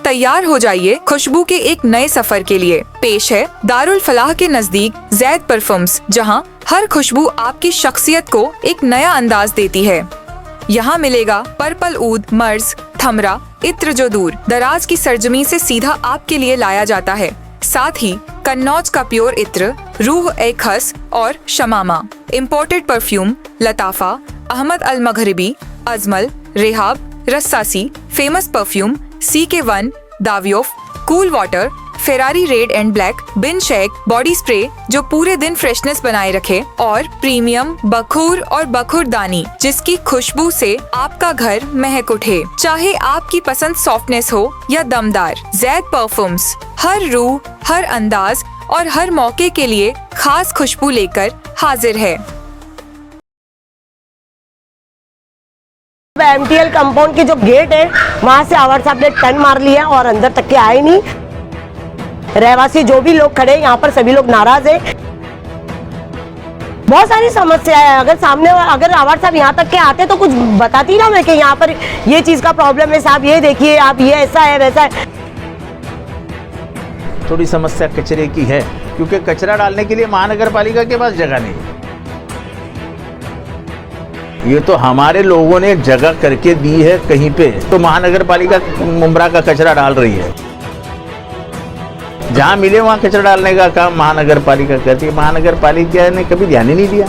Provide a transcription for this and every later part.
तैयार हो जाइए खुशबू के एक नए सफर के लिए। पेश है दारुल फलाह के नजदीक जैद परफ्यूम्स, जहां हर खुशबू आपकी शख्सियत को एक नया अंदाज देती है। यहाँ मिलेगा पर्पल ऊद, मर्ज, थमरा, इत्र जो दूर दराज की सरजमी से सीधा आपके लिए लाया जाता है। साथ ही कन्नौज का प्योर इत्र, रूह ए खस और शमामा, imported perfume Lattafa, Ahmed Al Maghribi, Ajmal, Rehab, Rasasi, famous perfume CK1, Davidoff, cool water, Ferrari red and black, बिन शेक बॉडी स्प्रे जो पूरे दिन फ्रेशनेस बनाए रखे, और प्रीमियम बखूर और बखूरदानी जिसकी खुशबू से आपका घर महक उठे। चाहे आपकी पसंद सॉफ्टनेस हो या दमदार, जैद परफ्यूम्स हर रूह, हर अंदाज और हर मौके के लिए खास खुशबू लेकर हाजिर है। MTL कंपाउंड की जो गेट है वहाँ से आवर साहब ने टर्न मार लिया और अंदर तक के आए नहीं। रहवासी जो भी लोग खड़े हैं यहाँ पर सभी लोग नाराज हैं। बहुत सारी समस्या है। अगर आवर साहब यहाँ तक के आते तो कुछ बताती ना मैं कि यहाँ पर ये चीज का प्रॉब्लम है साहब, ये देखिए आप, ये ऐसा है वैसा है। थोड़ी समस्या कचरे की है क्योंकि कचरा डालने के लिए महानगर पालिका के पास जगह नहीं है। ये तो हमारे लोगों ने जगह करके दी है कहीं पे, तो महानगर पालिका मुंब्रा का कचरा डाल रही है। जहां मिले वहां कचरा डालने का काम महानगर पालिका करती है। महानगर पालिका ने कभी ध्यान ही नहीं दिया।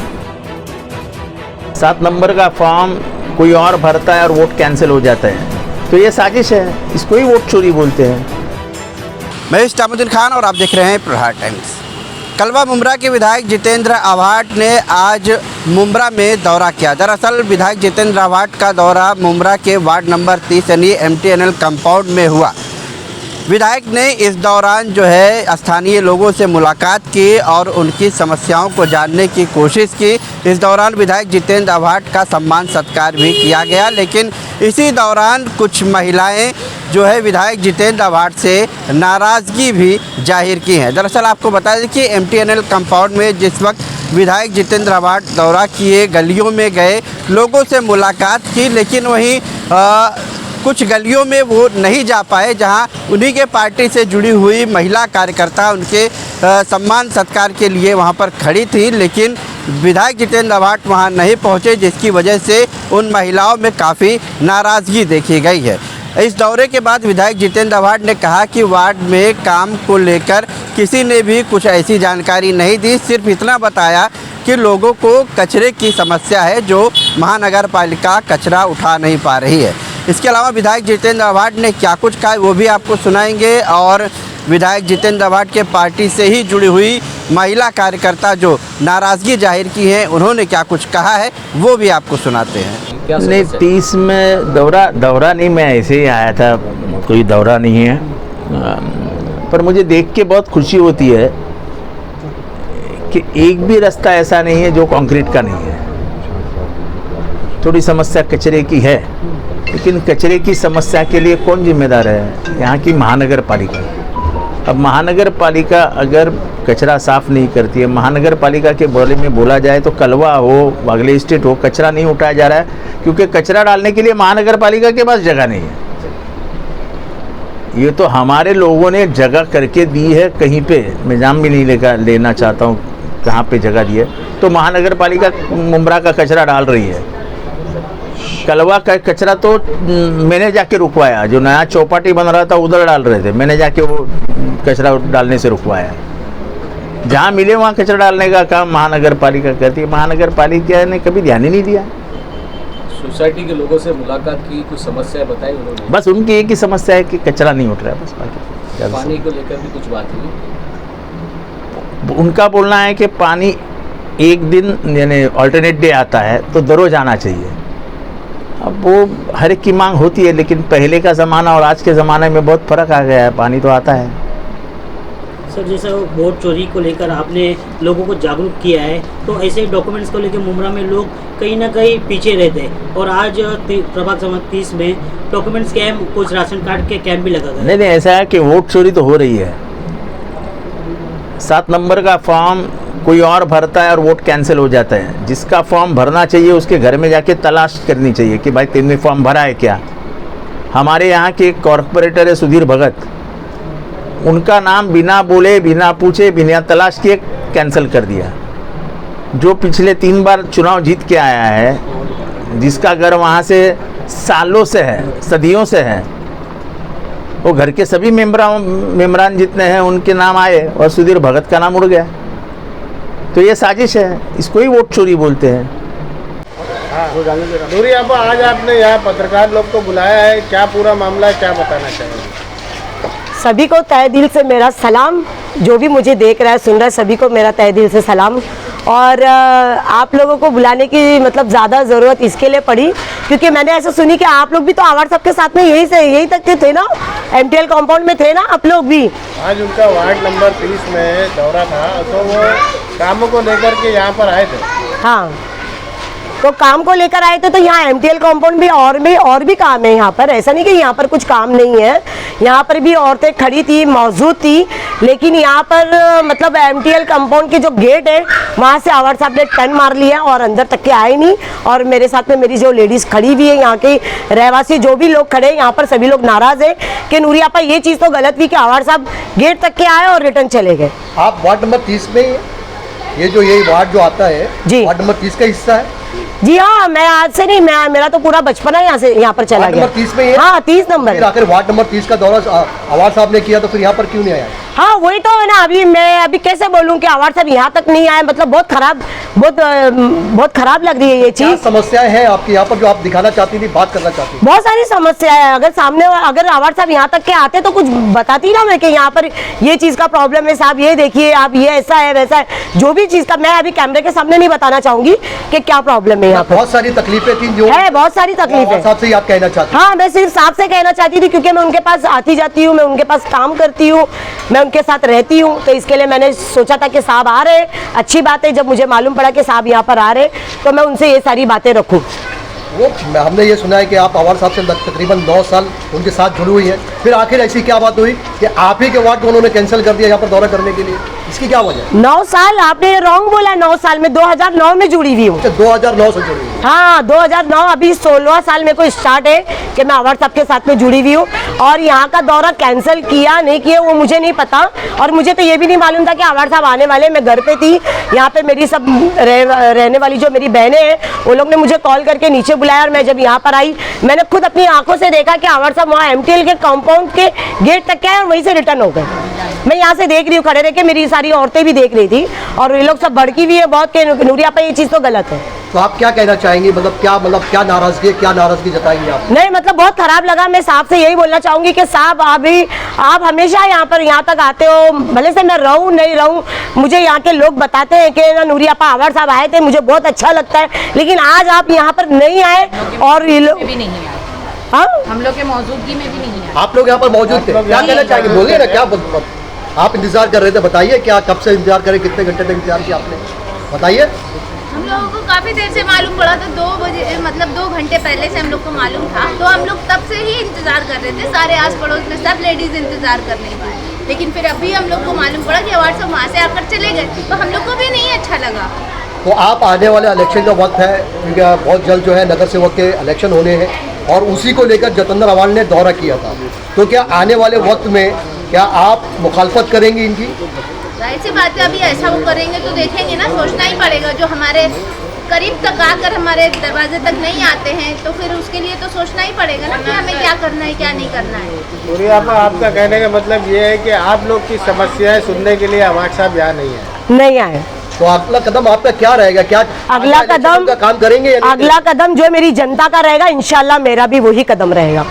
7 नंबर का फॉर्म कोई और भरता है और वोट कैंसिल हो जाता है, तो ये साजिश है, इसको ही वोट चोरी बोलते हैं। मैं इस्तामुद्दीन खान और आप देख रहे हैं प्रहार टाइम्स। कलवा मुंब्रा के विधायक जितेंद्र आव्हाड ने आज मुंब्रा में दौरा किया। दरअसल विधायक जितेंद्र आव्हाड का दौरा मुंब्रा के वार्ड नंबर 30 यानी MTNL कंपाउंड में हुआ। विधायक ने इस दौरान जो है स्थानीय लोगों से मुलाकात की और उनकी समस्याओं को जानने की कोशिश की। इस दौरान विधायक जितेंद्र आव्हाड का सम्मान सत्कार भी किया गया, लेकिन इसी दौरान कुछ महिलाएं जो है विधायक जितेंद्र आव्हाड से नाराज़गी भी जाहिर की हैं। दरअसल आपको बता दें कि MTNL कंपाउंड में जिस वक्त विधायक जितेंद्र आव्हाड दौरा किए, गलियों में गए, लोगों से मुलाकात की, लेकिन वहीं कुछ गलियों में वो नहीं जा पाए जहां उन्हीं के पार्टी से जुड़ी हुई महिला कार्यकर्ता उनके सम्मान सत्कार के लिए वहां पर खड़ी थी, लेकिन विधायक जितेंद्र आव्हाड वहां नहीं पहुंचे, जिसकी वजह से उन महिलाओं में काफ़ी नाराज़गी देखी गई है। इस दौरे के बाद विधायक जितेंद्र आव्हाड ने कहा कि वार्ड में काम को लेकर किसी ने भी कुछ ऐसी जानकारी नहीं दी, सिर्फ इतना बताया कि लोगों को कचरे की समस्या है जो महानगर पालिका कचरा उठा नहीं पा रही है। इसके अलावा विधायक जितेंद्र आव्हाड ने क्या कुछ कहा वो भी आपको सुनाएंगे, और विधायक जितेंद्र आव्हाड के पार्टी से ही जुड़ी हुई महिला कार्यकर्ता जो नाराज़गी जाहिर की है उन्होंने क्या कुछ कहा है वो भी आपको सुनाते हैं। नहीं, 30 में दौरा नहीं, मैं ऐसे ही आया था, कोई दौरा नहीं है। पर मुझे देख के बहुत खुशी होती है कि एक भी रास्ता ऐसा नहीं है जो कंक्रीट का नहीं है। थोड़ी समस्या कचरे की है, लेकिन कचरे की समस्या के लिए कौन जिम्मेदार है? यहाँ की महानगर पालिका। अब महानगर पालिका अगर कचरा साफ नहीं करती है, महानगर पालिका के बारे में बोला जाए तो कलवा हो, बागले स्टेट हो, कचरा नहीं उठाया जा रहा है क्योंकि कचरा डालने के लिए महानगर पालिका के पास जगह नहीं है। ये तो हमारे लोगों ने जगह करके दी है कहीं पे, मैं नाम भी नहीं लेना चाहता हूँ कहाँ पे जगह दी है, तो महानगर पालिका मुंब्रा का कचरा डाल रही है। कलवा का कचरा तो मैंने जाके रुकवाया, जो नया चौपाटी बन रहा था उधर डाल रहे थे, मैंने जाके वो कचरा डालने से रुकवाया। जहाँ मिले वहाँ कचरा डालने का काम महानगर पालिका करती है। महानगर पालिका ने कभी ध्यान ही नहीं दिया। सोसाइटी के लोगों से मुलाकात की, कुछ समस्या बताई उन्होंने? बस उनकी एक ही समस्या है कि कचरा नहीं उठ रहा है, बस बाकी पानी को लेकर भी कुछ बात हुई? उनका बोलना है कि पानी एक दिन यानी ऑल्टरनेट डे आता है तो दररोज आना चाहिए। अब वो हर एक की मांग होती है, लेकिन पहले का ज़माना और आज के ज़माने में बहुत फ़र्क आ गया है। पानी तो आता है। सर, जैसा वोट चोरी को लेकर आपने लोगों को जागरूक किया है, तो ऐसे डॉक्यूमेंट्स को लेकर मुंब्रा में लोग कहीं ना कहीं पीछे रहते हैं, और आज प्रभाग क्रमांक 30 में डॉक्यूमेंट्स कैम्प, कुछ राशन कार्ड के कैंप भी लगा गया। नहीं, ऐसा है कि वोट चोरी तो हो रही है। 7 नंबर का फॉर्म कोई और भरता है और वोट कैंसिल हो जाता है। जिसका फॉर्म भरना चाहिए उसके घर में जाके तलाश करनी चाहिए कि भाई तुमने फॉर्म भरा है क्या। हमारे यहाँ के एक कॉरपोरेटर है सुधीर भगत, उनका नाम बिना बोले, बिना पूछे, बिना तलाश किए कैंसिल कर दिया। जो पिछले 3 बार चुनाव जीत के आया है, जिसका घर वहाँ से सालों से है, सदियों से है, वो घर के सभी मेम्बरान जितने हैं उनके नाम आए और सुधीर भगत का नाम उड़ गया। तो ये साजिश है, इसको ही वोट चोरी बोलते हैं। दूरी आप आज आपने यहाँ पत्रकार लोग को बुलाया है, क्या पूरा मामला है, क्या बताना चाहेंगे? सभी को तहे दिल से मेरा सलाम, जो भी मुझे देख रहा है, सुन रहा है, सभी को मेरा तहे दिल से सलाम। और आप लोगों को बुलाने की मतलब ज़्यादा ज़रूरत इसके लिए पड़ी क्योंकि मैंने ऐसा सुनी कि आप लोग भी तो आवार साहब के साथ में यही तक के थे ना, MTL कंपाउंड में थे ना आप लोग भी। आज उनका वार्ड नंबर 30 में दौरा था, तो वो कामों को लेकर के यहाँ पर आए थे। हाँ, तो काम को लेकर आए थे, तो यहाँ MTL कंपाउंड भी और भी काम है यहाँ पर। ऐसा नहीं कि यहाँ पर कुछ काम नहीं है, यहाँ पर भी औरतें खड़ी थी, मौजूद थी, लेकिन यहाँ पर मतलब MTL कंपाउंड के जो गेट है वहाँ से आवार साहब ने टर्न मार लिया और अंदर तक के आए नहीं। और मेरे साथ में मेरी जो लेडीज़ खड़ी हुई है, यहाँ के रहवासी जो भी लोग खड़े हैं यहाँ पर, सभी लोग नाराज़ है कि नूरिया पर ये चीज़ तो गलत हुई कि आवार साहब गेट तक के आए और रिटर्न चले गए। आप वार्ड नंबर 30 में ये वार्ड जो आता है जी, वार्ड नंबर 30 का हिस्सा है? जी हाँ, मैं आज से नहीं, मेरा तो पूरा बचपना यहाँ पर चला गया। नंबर 30 में है? हाँ, 30 नंबर। फिर आखिर वार्ड नंबर 30 का दौरा आवार साहब ने किया, तो फिर यहाँ पर क्यों नहीं आया? हाँ, वही तो है ना। अभी कैसे बोलूं कि आवार साहब यहाँ तक नहीं आए, मतलब बहुत खराब लग रही है ये क्या चीज। समस्याएं हैं आपके यहाँ पर जो आप दिखाना चाहती थी, बात करना चाहती थी? बहुत सारी समस्याएं हैं। अगर आवार साहब यहाँ तक के आते तो कुछ बताती ना मैं कि यहाँ पर ये चीज का प्रॉब्लम है साहब, ये देखिए आप, ये ऐसा है वैसा है, जो भी चीज का मैं अभी कैमरे के सामने नहीं बताना चाहूंगी कि क्या प्रॉब्लम है यहाँ पर। बहुत सारी तकलीफें थी जो है, बहुत सारी तकलीफें। साहब से आप कहना चाहती? हाँ, मैं सिर्फ साहब से कहना चाहती थी क्योंकि मैं उनके पास आती जाती हूँ, मैं उनके पास काम करती हूँ, मैं उनके साथ रहती हूँ, तो इसके लिए मैंने सोचा था कि साहब आ रहे, अच्छी बात है। जब मुझे मालूम पड़ा कि साहब यहाँ पर आ रहे तो मैं उनसे ये सारी बातें रखूँ। वो हमने ये सुना है कि आप आवार साहब से तकरीबन 9 साल उनके साथ जुड़ी हुई है, फिर आखिर ऐसी क्या बात हुई कि आप ही के वार्ड को उन्होंने कैंसिल कर दिया यहाँ पर दौरा करने के लिए? इसकी क्या वजह? 9 साल आपने रॉन्ग बोला। 9 साल में 2009 में जुड़ी हुई हूँ। 2009 से जुड़ी हुई? हाँ, 2009, अभी 16वां साल मेरे को स्टार्ट है कि मैं आवार साहब के साथ में जुड़ी हुई हूँ। और यहाँ का दौरा कैंसिल किया नहीं किया वो मुझे नहीं पता, और मुझे तो ये भी नहीं मालूम था कि आवार साहब आने वाले। मैं घर पे थी, यहाँ पे मेरी सब रहने वाली जो मेरी बहनें हैं वो लोग ने मुझे कॉल करके नीचे बुलाया, और मैं जब यहाँ पर आई मैंने खुद अपनी आंखों से देखा कि आवार साहब वहाँ MTL के कंपाउंड के गेट तक गए और वहीं से रिटर्न हो गए। मैं यहाँ से देख रही हूँ, खड़े रह के मेरी सारी औरतें भी देख रही थी, और ये लोग सब भड़की हुई है बहुत कि नूरिया पर ये चीज़ तो गलत है। तो आप क्या कहना चाहेंगी? मतलब क्या नाराजगी जताएंगे आप? नहीं, मतलब बहुत खराब लगा। मैं साहब से यही बोलना चाहूंगी कि साहब आप हमेशा यहाँ तक आते हो, भले से मैं रहूं नहीं रहूं, मुझे यहाँ के लोग बताते हैं कि ना नूरिया पा आवार साहब आए थे, मुझे बहुत अच्छा लगता है, लेकिन आज आप यहाँ पर नहीं आए और ये लोग भी नहीं आए। हाँ, हम लोग के मौजूदगी में भी नहीं आए। आप लोग यहाँ पर मौजूद थे, क्या कहना चाहेंगे? बोलिए ना, क्या आप इंतजार कर रहे थे? बताइए, क्या कब से इंतजार करें, कितने घंटे तक इंतजार किया आपने, बताइए। हम लोगों को काफ़ी देर से मालूम पड़ा था, 2 बजे, मतलब 2 घंटे पहले से हम लोग को मालूम था, तो हम लोग तब से ही इंतज़ार कर रहे थे। सारे आस पड़ोस में सब लेडीज़ इंतज़ार कर रही थी, लेकिन फिर अभी हम लोग को मालूम पड़ा कि अवार्ड सब वहाँ से आकर चले गए, तो हम लोग को भी नहीं अच्छा लगा। तो आप आने वाले इलेक्शन का वक्त है, क्योंकि बहुत जल्द जो है नगर सेवक के इलेक्शन होने हैं, और उसी को लेकर जितेंद्र आव्हाड ने दौरा किया था, तो क्या आने वाले वक्त में क्या आप मुखालफत करेंगी इनकी? जाहिर सी बात है, अभी ऐसा वो करेंगे तो देखेंगे ना, सोचना ही पड़ेगा। जो हमारे करीब तक आकर हमारे दरवाजे तक नहीं आते हैं, तो फिर उसके लिए तो सोचना ही पड़ेगा ना कि हमें क्या करना है क्या नहीं करना है। नूरिया आपका कहने का मतलब ये है कि आप लोग की समस्याएं सुनने के लिए आवार साहब यहाँ नहीं आए। तो अगला कदम आपका क्या रहेगा? क्या अगला कदम का काम करेंगे? अगला कदम जो मेरी जनता का रहेगा, इंशाल्लाह मेरा भी वही कदम रहेगा।